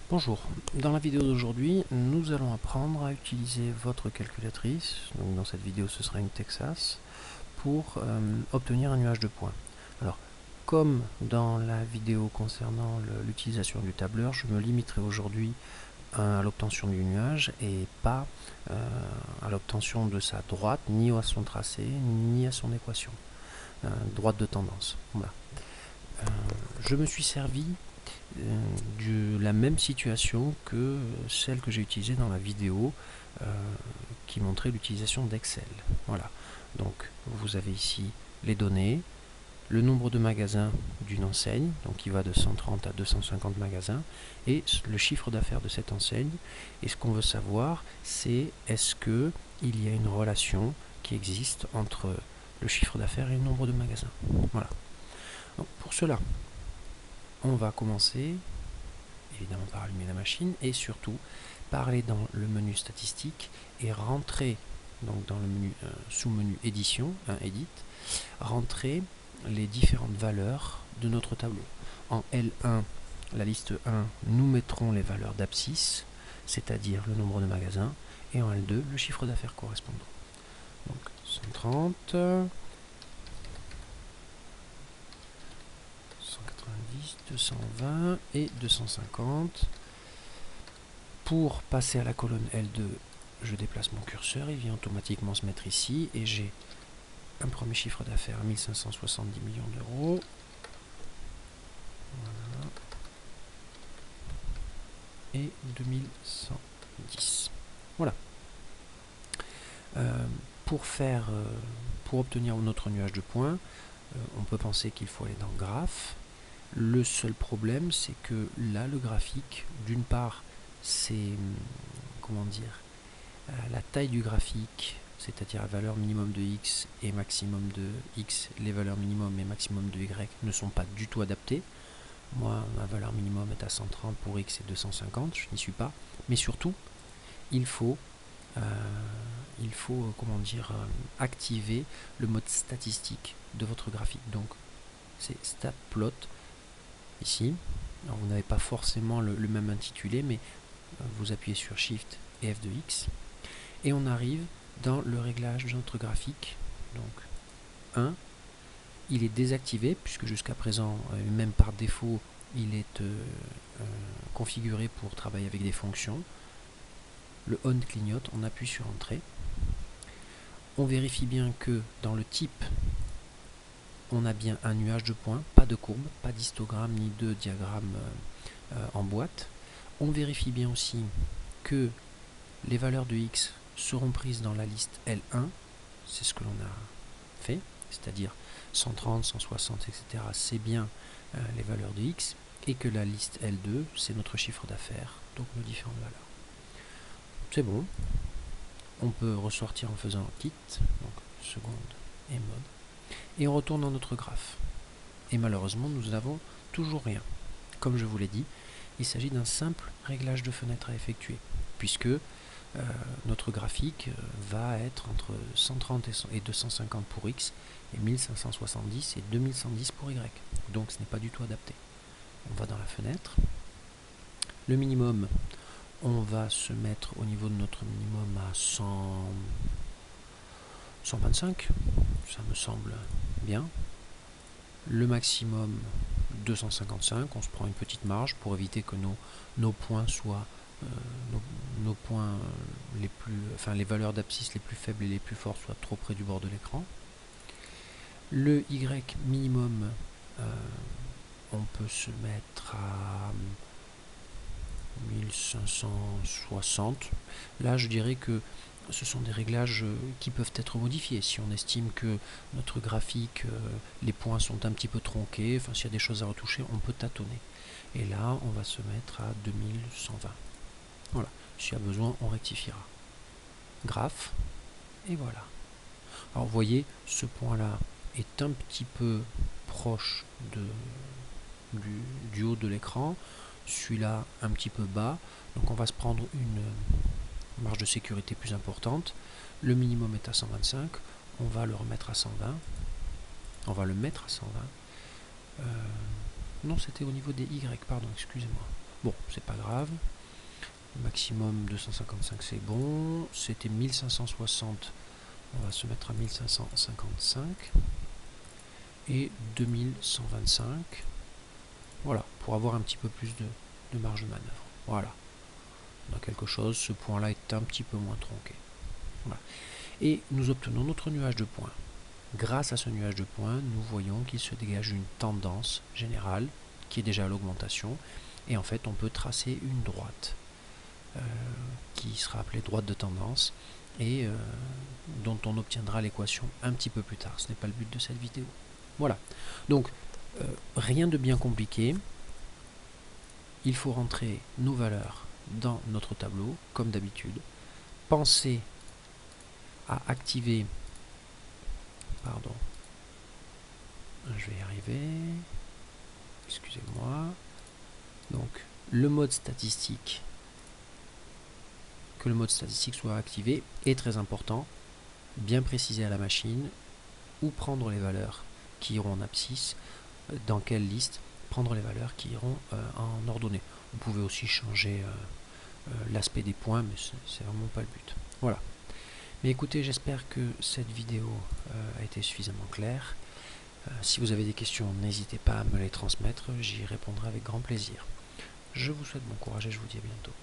Bonjour, dans la vidéo d'aujourd'hui, nous allons apprendre à utiliser votre calculatrice, donc dans cette vidéo ce sera une Texas, pour obtenir un nuage de points. Alors, comme dans la vidéo concernant l'utilisation du tableur, je me limiterai aujourd'hui à l'obtention du nuage et pas à l'obtention de sa droite, ni à son tracé, ni à son équation, droite de tendance. Voilà. Je me suis servi de la même situation que celle que j'ai utilisée dans la vidéo qui montrait l'utilisation d'Excel. Voilà, donc vous avez ici les données, le nombre de magasins d'une enseigne, donc qui va de 130 à 250 magasins, et le chiffre d'affaires de cette enseigne. Et ce qu'on veut savoir, c'est est-ce qu'il y a une relation qui existe entre le chiffre d'affaires et le nombre de magasins. Voilà. Donc pour cela, on va commencer évidemment par allumer la machine et surtout par aller dans le menu statistique et rentrer donc dans le menu sous-menu édition, edit, rentrer les différentes valeurs de notre tableau. En L1, la liste 1, nous mettrons les valeurs d'abscisse, c'est-à-dire le nombre de magasins, et en L2, le chiffre d'affaires correspondant. Donc 130, 190, 220 et 250. Pour passer à la colonne L2, je déplace mon curseur, il vient automatiquement se mettre ici et j'ai un premier chiffre d'affaires, 1570 millions d'euros. Voilà. Et 2110. Voilà. Pour obtenir notre nuage de points, on peut penser qu'il faut aller dans Graphes. Le seul problème, c'est que là, le graphique, d'une part, c'est, comment dire, la taille du graphique, c'est-à-dire la valeur minimum de x et maximum de x, les valeurs minimum et maximum de y ne sont pas du tout adaptées. Moi, ma valeur minimum est à 130 pour x et 250, je n'y suis pas. Mais surtout, il faut comment dire, activer le mode statistique de votre graphique. Donc, c'est StatPlot ici. Alors, vous n'avez pas forcément le même intitulé, mais vous appuyez sur Shift et F de X. Et on arrive dans le réglage de notre graphique. Donc 1, il est désactivé puisque jusqu'à présent, même par défaut, il est configuré pour travailler avec des fonctions. Le on clignote, on appuie sur entrée. On vérifie bien que dans le type, on a bien un nuage de points, pas de courbe, pas d'histogramme ni de diagramme en boîte. On vérifie bien aussi que les valeurs de x seront prises dans la liste L1, c'est ce que l'on a fait, c'est-à-dire 130, 160, etc. c'est bien les valeurs de x, et que la liste L2, c'est notre chiffre d'affaires, donc nos différentes valeurs. C'est bon, on peut ressortir en faisant quitte, donc seconde et mode, et on retourne dans notre graphe. Et malheureusement, nous n'avons toujours rien. Comme je vous l'ai dit, il s'agit d'un simple réglage de fenêtre à effectuer, puisque notre graphique va être entre 130 et 250 pour X et 1570 et 2110 pour Y. Donc ce n'est pas du tout adapté. On va dans la fenêtre. Le minimum, on va se mettre au niveau de notre minimum à 125. Ça me semble bien. Le maximum 255. On se prend une petite marge pour éviter que nos points soient nos points les plus, les valeurs d'abscisse les plus faibles et les plus fortes soient trop près du bord de l'écran. Le Y minimum, on peut se mettre à 1560. Là, je dirais que ce sont des réglages qui peuvent être modifiés. Si on estime que notre graphique, les points sont un petit peu tronqués, s'il y a des choses à retoucher, on peut tâtonner. Et là, on va se mettre à 2120. Voilà, s'il y a besoin, on rectifiera. Graphe, et voilà. Alors vous voyez, ce point-là est un petit peu proche du haut de l'écran, celui-là un petit peu bas, donc on va se prendre une marge de sécurité plus importante. Le minimum est à 125, on va le remettre à 120, on va le mettre à 120. Non, c'était au niveau des Y, pardon, excusez-moi. Bon, c'est pas grave. Maximum 255, c'est bon. C'était 1560. On va se mettre à 1555. Et 2125. Voilà, pour avoir un petit peu plus de marge de manœuvre. Voilà. On a quelque chose, ce point-là est un petit peu moins tronqué. Voilà. Et nous obtenons notre nuage de points. Grâce à ce nuage de points, nous voyons qu'il se dégage une tendance générale qui est déjà à l'augmentation. Et en fait, on peut tracer une droite qui sera appelée droite de tendance et dont on obtiendra l'équation un petit peu plus tard. Ce n'est pas le but de cette vidéo. Voilà. Donc, rien de bien compliqué. Il faut rentrer nos valeurs dans notre tableau, comme d'habitude. Pensez à activer, pardon, je vais y arriver, excusez-moi, donc le mode statistique, que le mode statistique soit activé est très important, bien préciser à la machine où prendre les valeurs qui iront en abscisse, dans quelle liste prendre les valeurs qui iront en ordonnée. Vous pouvez aussi changer l'aspect des points, mais c'est vraiment pas le but. Voilà. Mais écoutez, j'espère que cette vidéo a été suffisamment claire. Si vous avez des questions, n'hésitez pas à me les transmettre, j'y répondrai avec grand plaisir. Je vous souhaite bon courage et je vous dis à bientôt.